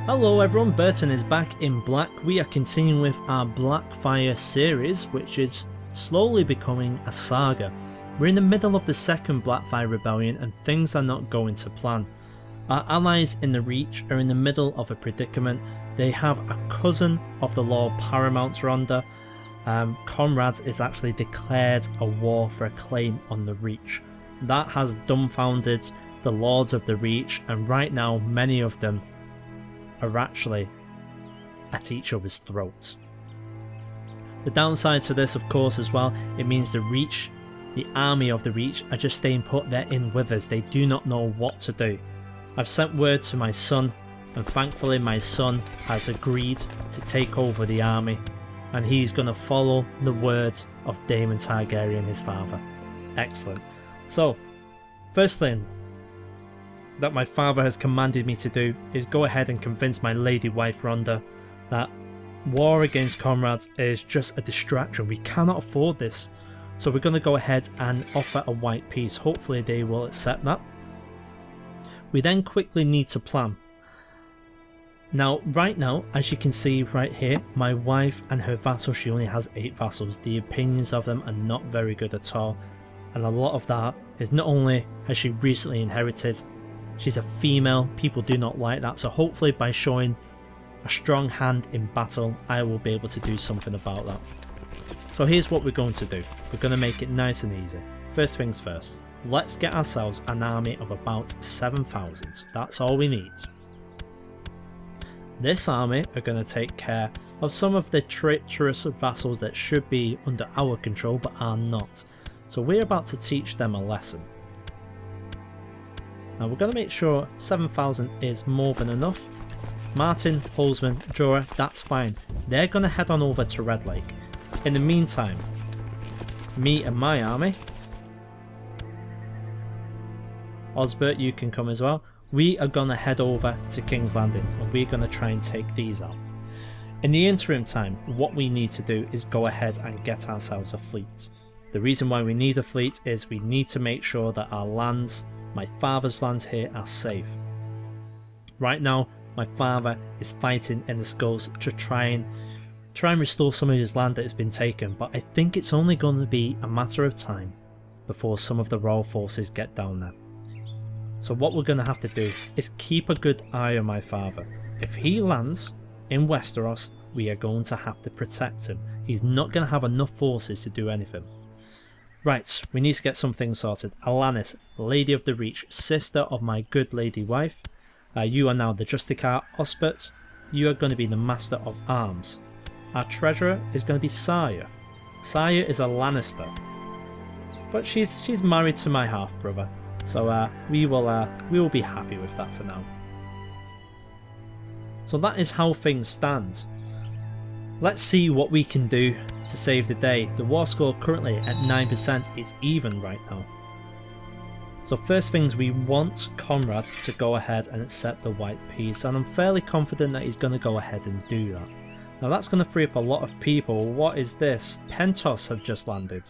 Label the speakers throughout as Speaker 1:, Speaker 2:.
Speaker 1: Hello everyone, Burton is back in black. We are continuing with our Blackfyre series, which is slowly becoming a saga. We're in the middle of the second Blackfyre rebellion and things are not going to plan. Our allies in the Reach are in the middle of a predicament. They have a cousin of the Lord Paramount under. Conrad is actually declared a war for a claim on the Reach. That has dumbfounded the Lords of the Reach, and right now many of them are actually at each other's throats. The downside to this, of course, as well, it means the Reach, the army of the Reach, are just staying put there in withers. They do not know what to do. I've sent word to my son, and thankfully my son has agreed to take over the army, and he's going to follow the words of Daemon Targaryen, his father. Excellent. So, first thing that my father has commanded me to do is go ahead and convince my lady wife Rhonda that war against Conrad is just a distraction. We cannot afford this. So we're going to go ahead and offer a white peace. Hopefully they will accept that. We then quickly need to plan. Now, right now, as you can see right here, my wife and her vassals, she only has 8 vassals. The opinions of them are not very good at all. And a lot of that is not only has she recently inherited, she's a female, people do not like that, so hopefully by showing a strong hand in battle I will be able to do something about that. So here's what we're going to do. We're going to make it nice and easy. First things first, let's get ourselves an army of about 7,000. That's all we need. This army are going to take care of some of the treacherous vassals that should be under our control but are not. So we're about to teach them a lesson. Now we're going to make sure 7,000 is more than enough. Martin, Holzman, Jorah, that's fine. They're going to head on over to Red Lake. In the meantime, me and my army, Osbert, you can come as well. We are going to head over to King's Landing and we're going to try and take these out. In the interim time, what we need to do is go ahead and get ourselves a fleet. The reason why we need a fleet is we need to make sure that our lands, my father's lands here, are safe. Right now, my father is fighting in the Skulls to try and restore some of his land that has been taken, but I think it's only going to be a matter of time before some of the royal forces get down there. So what we're going to have to do is keep a good eye on my father. If he lands in Westeros, we are going to have to protect him. He's not going to have enough forces to do anything. Right, we need to get some things sorted. Alanis, Lady of the Reach, sister of my good lady wife. You are now the Justicar. Osbert, you are going to be the Master of Arms. Our treasurer is going to be Saya. Saya is a Lannister, but she's married to my half brother, so we will be happy with that for now. So that is how things stand. Let's see what we can do to save the day. The war score currently at 9%, is even right now. So first things, we want Conrad to go ahead and accept the white peace, and I'm fairly confident that he's going to go ahead and do that. Now that's going to free up a lot of people. What is this? Pentos have just landed.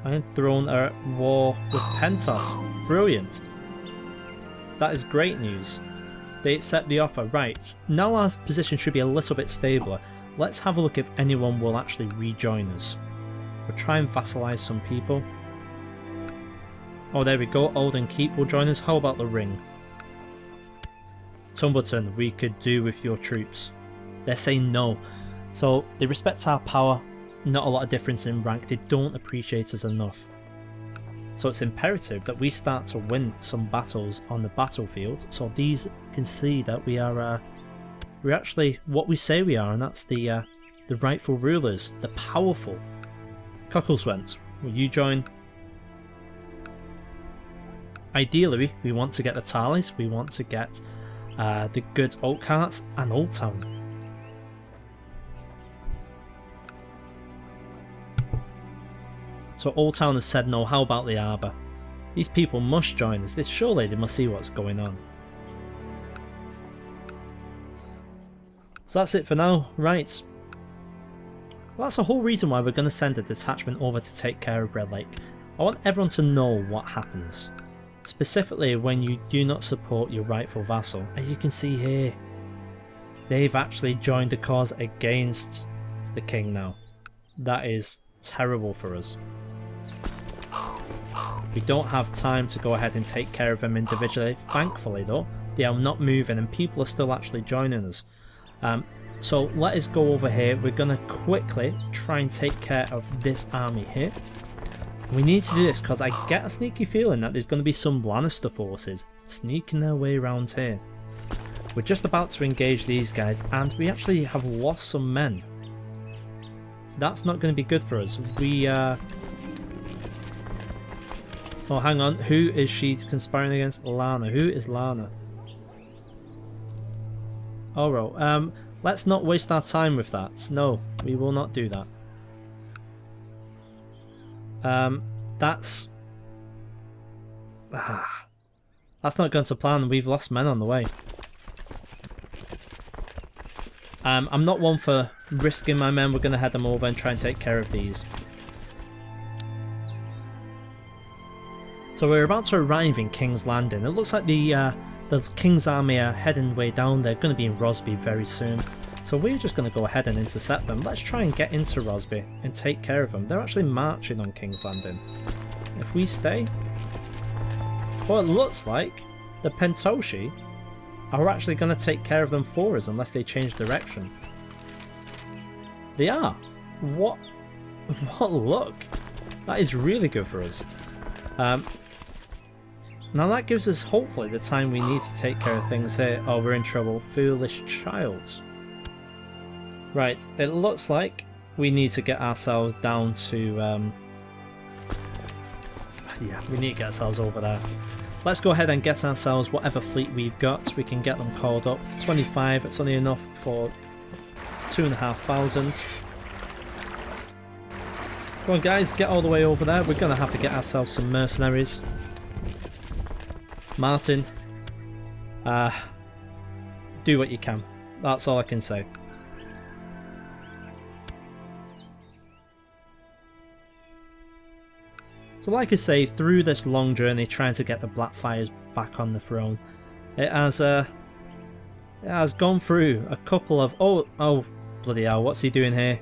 Speaker 1: I am thrown at war with Pentos. Brilliant. That is great news. They accept the offer. Right, now our position should be a little bit stabler. Let's have a look if anyone will actually rejoin us. We'll try and vassalise some people. Oh, there we go. Alden Keep will join us. How about the Ring? Tumbleton, we could do with your troops. They're saying no. So they respect our power. Not a lot of difference in rank. They don't appreciate us enough. So it's imperative that we start to win some battles on the battlefield, so these can see that we're actually what we say we are, and that's the rightful rulers, the powerful. Cockleswent, will you join? Ideally, we want to get the Tarleys, we want to get the good Oak Carts and Old Town. So Old Town has said no. How about the Arbor? These people must join us. Surely they must see what's going on. So that's it for now. Right. Well, that's the whole reason why we're going to send a detachment over to take care of Red Lake. I want everyone to know what happens. Specifically when you do not support your rightful vassal. As you can see here, They've actually joined the cause against the king now. That is terrible for us. We don't have time to go ahead and take care of them individually. Thankfully though, they are not moving and people are still actually joining us. So let us go over here. We're going to quickly try and take care of this army here. We need to do this because I get a sneaky feeling that there's going to be some Lannister forces sneaking their way around here. We're just about to engage these guys and we actually have lost some men. That's not going to be good for us. Oh, hang on. Who is she conspiring against? Lana. Who is Lana? Oro. Let's not waste our time with that. No, we will not do that. That's not going to plan. We've lost men on the way. I'm not one for risking my men. We're going to head them over and try and take care of these. So we're about to arrive in King's Landing. It looks like the King's army are heading way down. They're going to be in Rosby very soon. So we're just going to go ahead and intercept them. Let's try and get into Rosby and take care of them. They're actually marching on King's Landing. If we stay... Well, it looks like the Pentoshi are actually going to take care of them for us unless they change direction. They are. What luck. That is really good for us. Now that gives us hopefully the time we need to take care of things here. Oh, we're in trouble. Foolish child. Right, it looks like we need to get ourselves down to... yeah, we need to get ourselves over there. Let's go ahead and get ourselves whatever fleet we've got. We can get them called up. 25, it's only enough for 2,500. Come on guys, get all the way over there. We're going to have to get ourselves some mercenaries. Martin, do what you can. That's all I can say. So like I say, through this long journey trying to get the Blackfyres back on the throne, it has gone through a couple of... Oh, bloody hell, what's he doing here?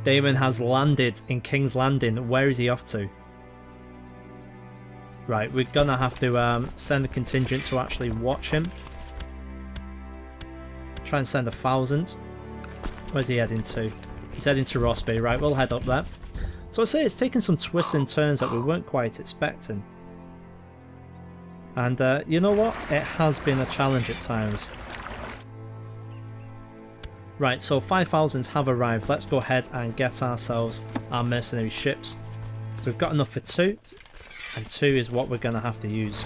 Speaker 1: Daemon has landed in King's Landing. Where is he off to? Right, we're gonna have to send a contingent to actually watch him. Try and send 1,000. Where's he heading to? He's heading to Rosby. Right, we'll head up there. So I'd say it's taken some twists and turns that we weren't quite expecting. And you know what? It has been a challenge at times. Right, so 5,000 have arrived. Let's go ahead and get ourselves our mercenary ships. We've got enough for 2. And 2 is what we're going to have to use.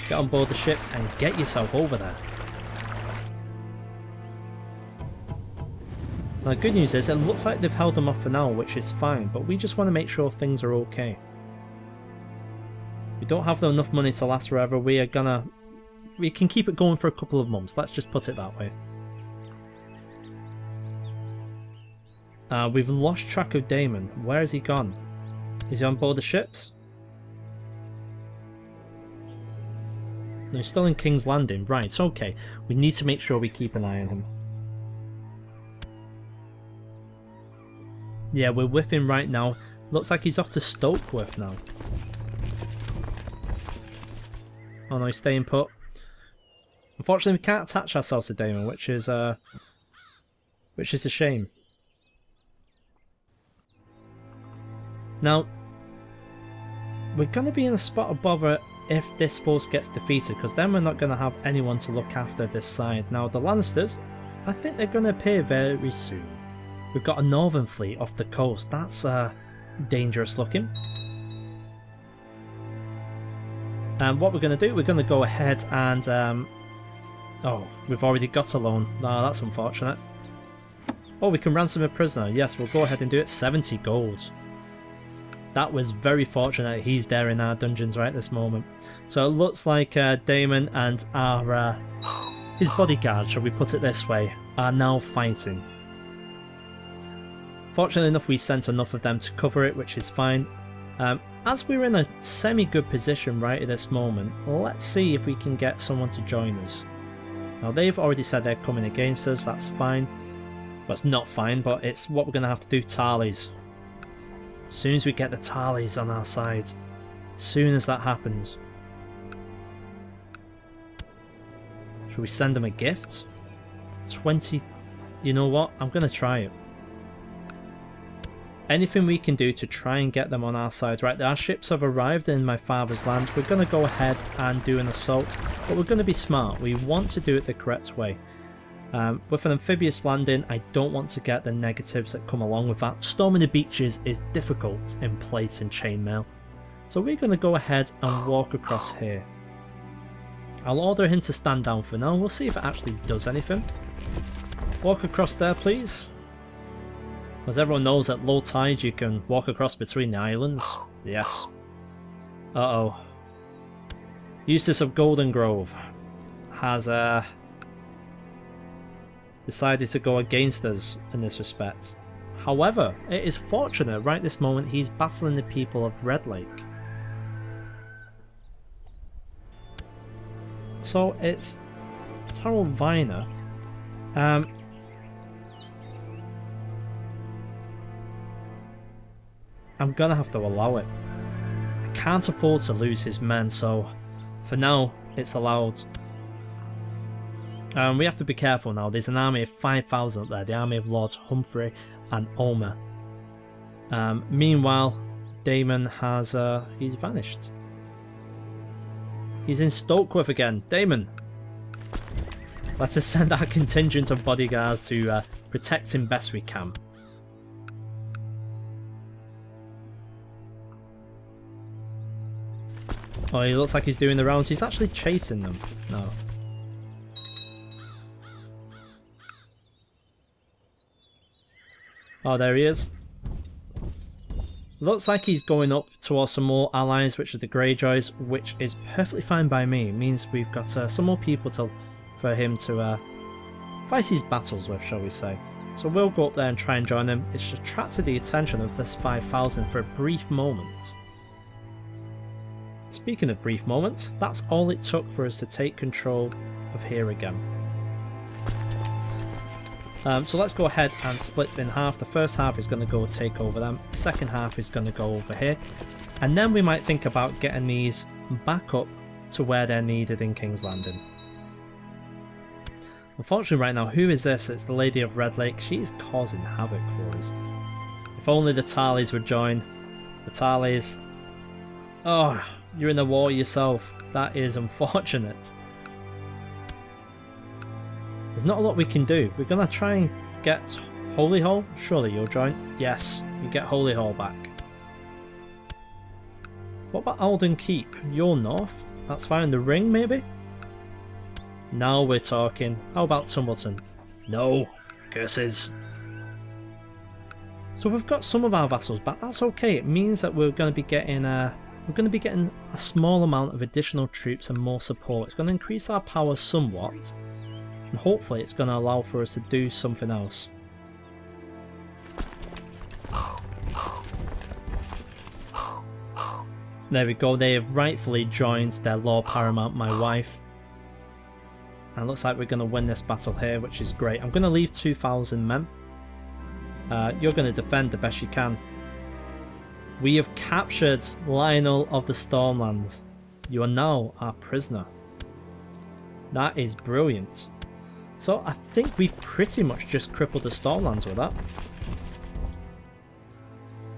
Speaker 1: Get on board the ships and get yourself over there. Now, good news is, it looks like they've held them off for now, which is fine, but we just want to make sure things are okay. We don't have enough money to last forever. We can keep it going for a couple of months. Let's just put it that way. We've lost track of Daemon. Where has he gone? Is he on board the ships? No, he's still in King's Landing. Right, okay. We need to make sure we keep an eye on him. Yeah, we're with him right now. Looks like he's off to Stokeworth now. Oh no, he's staying put. Unfortunately, we can't attach ourselves to Daemon, which is a shame. Now, we're going to be in a spot of bother if this force gets defeated, because then we're not going to have anyone to look after this side. Now, the Lannisters, I think they're going to appear very soon. We've got a northern fleet off the coast. That's dangerous looking. And what we're going to do, we're going to go ahead and... oh, we've already got a loan. No, that's unfortunate. Oh, we can ransom a prisoner. Yes, we'll go ahead and do it. 70 gold. That was very fortunate. He's there in our dungeons right this moment. So it looks like Daemon and our his bodyguard, shall we put it this way, are now fighting. Fortunately enough, we sent enough of them to cover it, which is fine. As we're in a semi-good position right at this moment, let's see if we can get someone to join us. Now they've already said they're coming against us, that's fine. Well, it's not fine, but it's what we're going to have to do. Tarleys. As soon as we get the Tarleys on our side, as soon as that happens. Should we send them a gift? 20. You know what? I'm going to try it. Anything we can do to try and get them on our side. Right, our ships have arrived in my father's lands. We're going to go ahead and do an assault, but we're going to be smart. We want to do it the correct way. With an amphibious landing, I don't want to get the negatives that come along with that. Storming the beaches is difficult in plate and chainmail. So we're going to go ahead and walk across here. I'll order him to stand down for now. We'll see if it actually does anything. Walk across there, please. As everyone knows, at low tide you can walk across between the islands. Yes. Uh-oh. Eustace of Golden Grove has decided to go against us in this respect. However, it is fortunate right this moment he's battling the people of Red Lake. So it's Harold Viner. I'm gonna have to allow it. I can't afford to lose his men, so for now it's allowed. We have to be careful now. There's an army of 5,000 up there, the army of Lords Humphrey and Omer. Meanwhile, Daemon has he's vanished. He's in Stokeworth again. Daemon! Let's just send our contingent of bodyguards to protect him best we can. Oh, he looks like he's doing the rounds. He's actually chasing them. No. Oh, there he is. Looks like he's going up towards some more allies, which are the Greyjoys, which is perfectly fine by me. It means we've got some more people for him to fight his battles with, shall we say. So we'll go up there and try and join him. It's attracted the attention of this 5,000 for a brief moment. Speaking of brief moments, that's all it took for us to take control of here again. So let's go ahead and split in half. The first half is going to go take over them. The second half is going to go over here. And then we might think about getting these back up to where they're needed in King's Landing. Unfortunately right now, who is this? It's the Lady of Red Lake. She's causing havoc for us. If only the Tarleys would join. The Tarleys... Oh, you're in the war yourself. That is unfortunate. There's not a lot we can do. We're going to try and get Holyhall. Surely you'll join. Yes, you get Holyhall back. What about Alden Keep? You're north. That's fine. The Ring, maybe? Now we're talking. How about Tumbleton? No. Curses. So we've got some of our vassals back. That's okay. It means that we're going to be getting a small amount of additional troops and more support. It's going to increase our power somewhat. And hopefully it's going to allow for us to do something else. There we go, they have rightfully joined their Lord Paramount, my wife. And it looks like we're going to win this battle here, which is great. I'm going to leave 2,000 men. You're going to defend the best you can. We have captured Lionel of the Stormlands. You are now our prisoner. That is brilliant. So I think we've pretty much just crippled the Stormlands with that.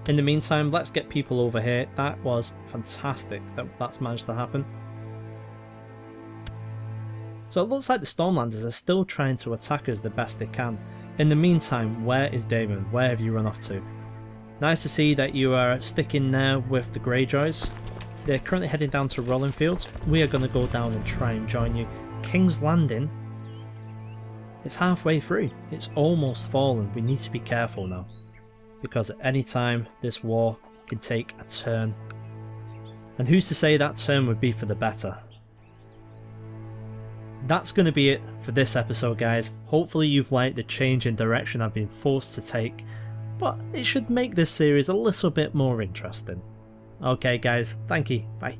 Speaker 1: In the meantime, let's get people over here. That was fantastic that that's managed to happen. So it looks like the Stormlanders are still trying to attack us the best they can. In the meantime, where is Daemon? Where have you run off to? Nice to see that you are sticking there with the Greyjoys. They're currently heading down to Rollingfield. We are going to go down and try and join you. King's Landing. It's halfway through. It's almost fallen. We need to be careful now. Because at any time, this war can take a turn. And who's to say that turn would be for the better? That's going to be it for this episode, guys. Hopefully you've liked the change in direction I've been forced to take. But it should make this series a little bit more interesting. Okay guys, thank you. Bye.